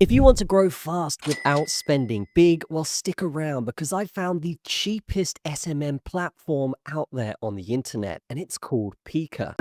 If you want to grow fast without spending big, well, stick around because I found the cheapest SMM platform out there on the internet, and it's called Peakerr.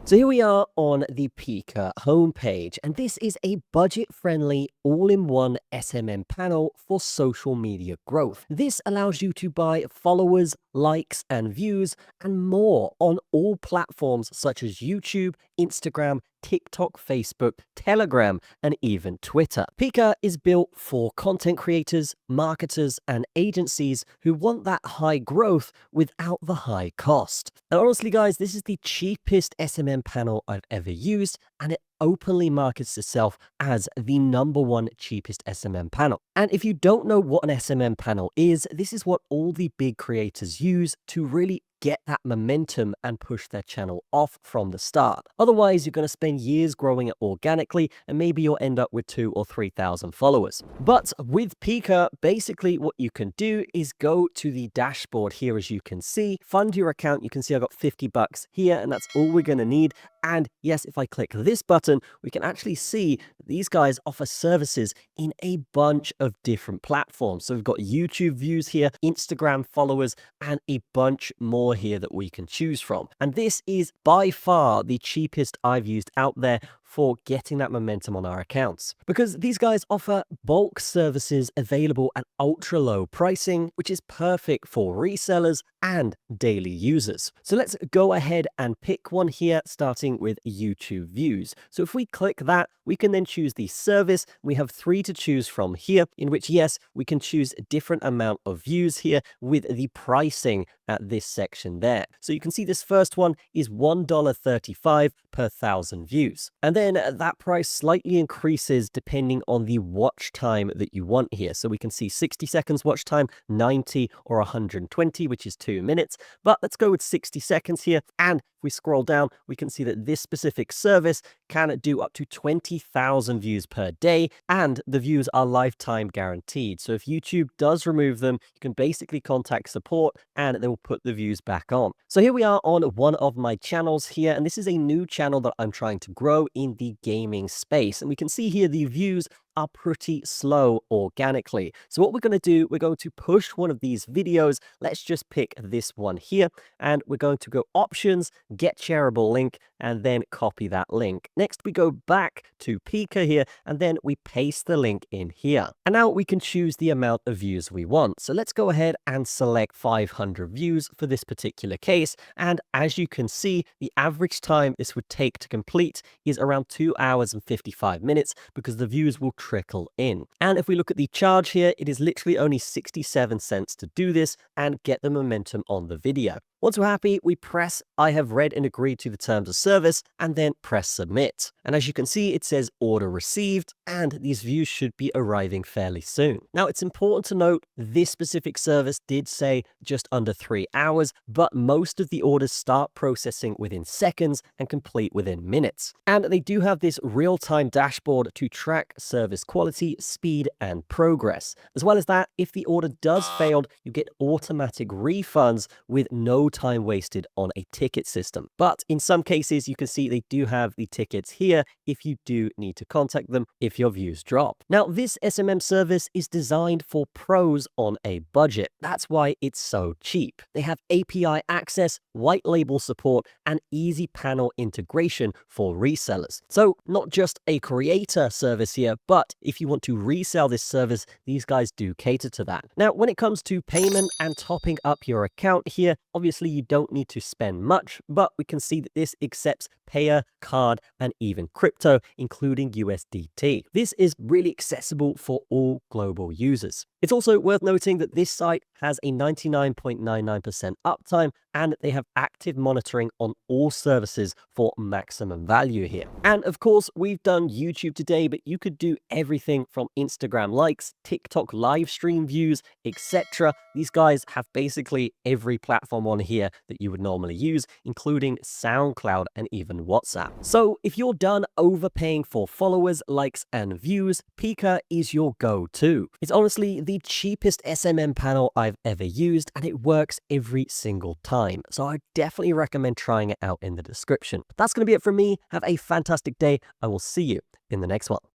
So here we are on the Peakerr homepage, and this is a budget-friendly, all-in-one SMM panel for social media growth. This allows you to buy followers, likes, and views, and more on all platforms such as YouTube, Instagram, TikTok, Facebook, Telegram, and even Twitter. Peakerr is built for content creators, marketers, and agencies who want that high growth without the high cost. And honestly, guys, this is the cheapest SMM panel I've ever used, and it openly markets itself as the #1 cheapest SMM panel. And if you don't know what an SMM panel is, this is what all the big creators use to really get that momentum and push their channel off from the start. Otherwise, you're going to spend years growing it organically, and maybe you'll end up with 2,000 or 3,000 followers. But with Peakerr, basically what you can do is go to the dashboard here, as you can see, fund your account. You can see I got 50 bucks here, and that's all we're going to need. And yes, if I click this button, we can actually see these guys offer services in a bunch of different platforms. So we've got YouTube views here, Instagram followers, and a bunch more here that we can choose from. And this is by far the cheapest I've used out there for getting that momentum on our accounts, because these guys offer bulk services available at ultra low pricing, which is perfect for resellers and daily users. So let's go ahead and pick one here, starting with YouTube views. So if we click that, we can then choose the service. We have 3 to choose from here, in which, yes, we can choose a different amount of views here with the pricing at this section there. So you can see this first one is $1.35 per 1,000 views. And then that price slightly increases depending on the watch time that you want here. So we can see 60 seconds watch time, 90 or 120, which is 2 minutes. But let's go with 60 seconds here. And if we scroll down, we can see that this specific service can do up to 20,000 views per day, and the views are lifetime guaranteed. So if YouTube does remove them, you can basically contact support and they will put the views back on. So here we are on one of my channels here, and this is a new channel that I'm trying to grow in the gaming space. And we can see here the views are pretty slow organically. So what we're going to do, we're going to push one of these videos. Let's just pick this one here, and we're going to go options, get shareable link, and then copy that link. Next, we go back to Peakerr here, and then we paste the link in here. And now we can choose the amount of views we want. So let's go ahead and select 500 views for this particular case. And as you can see, the average time this would take to complete is around 2 hours and 55 minutes because the views will trickle in. And if we look at the charge here, it is literally only 67 cents to do this and get the momentum on the video. Once we're happy, we press I have read and agreed to the terms of service, and then press submit. And as you can see, it says order received, and these views should be arriving fairly soon. Now, it's important to note this specific service did say just under 3 hours, but most of the orders start processing within seconds and complete within minutes. And they do have this real-time dashboard to track service quality, speed, and progress. As well as that, if the order does fail, you get automatic refunds with no time wasted on a ticket system. But in some cases, you can see they do have the tickets here if you do need to contact them if your views drop. Now, this SMM service is designed for pros on a budget. That's why it's so cheap. They have API access, white label support, and easy panel integration for resellers. So not just a creator service here, but if you want to resell this service, these guys do cater to that. Now, when it comes to payment and topping up your account here, obviously you don't need to spend much, but we can see that this accepts payer, card, and even crypto, including USDT. This is really accessible for all global users. It's also worth noting that this site has a 99.99% uptime, and they have active monitoring on all services for maximum value here. And of course, we've done YouTube today, but you could do everything from Instagram likes, TikTok live stream views, etc. These guys have basically every platform on here that you would normally use, including SoundCloud and even WhatsApp. So if you're done overpaying for followers, likes, and views, Peakerr is your go-to. It's honestly the cheapest SMM panel I've ever used, and it works every single time. So I definitely recommend trying it out in the description. But that's going to be it from me. Have a fantastic day. I will see you in the next one.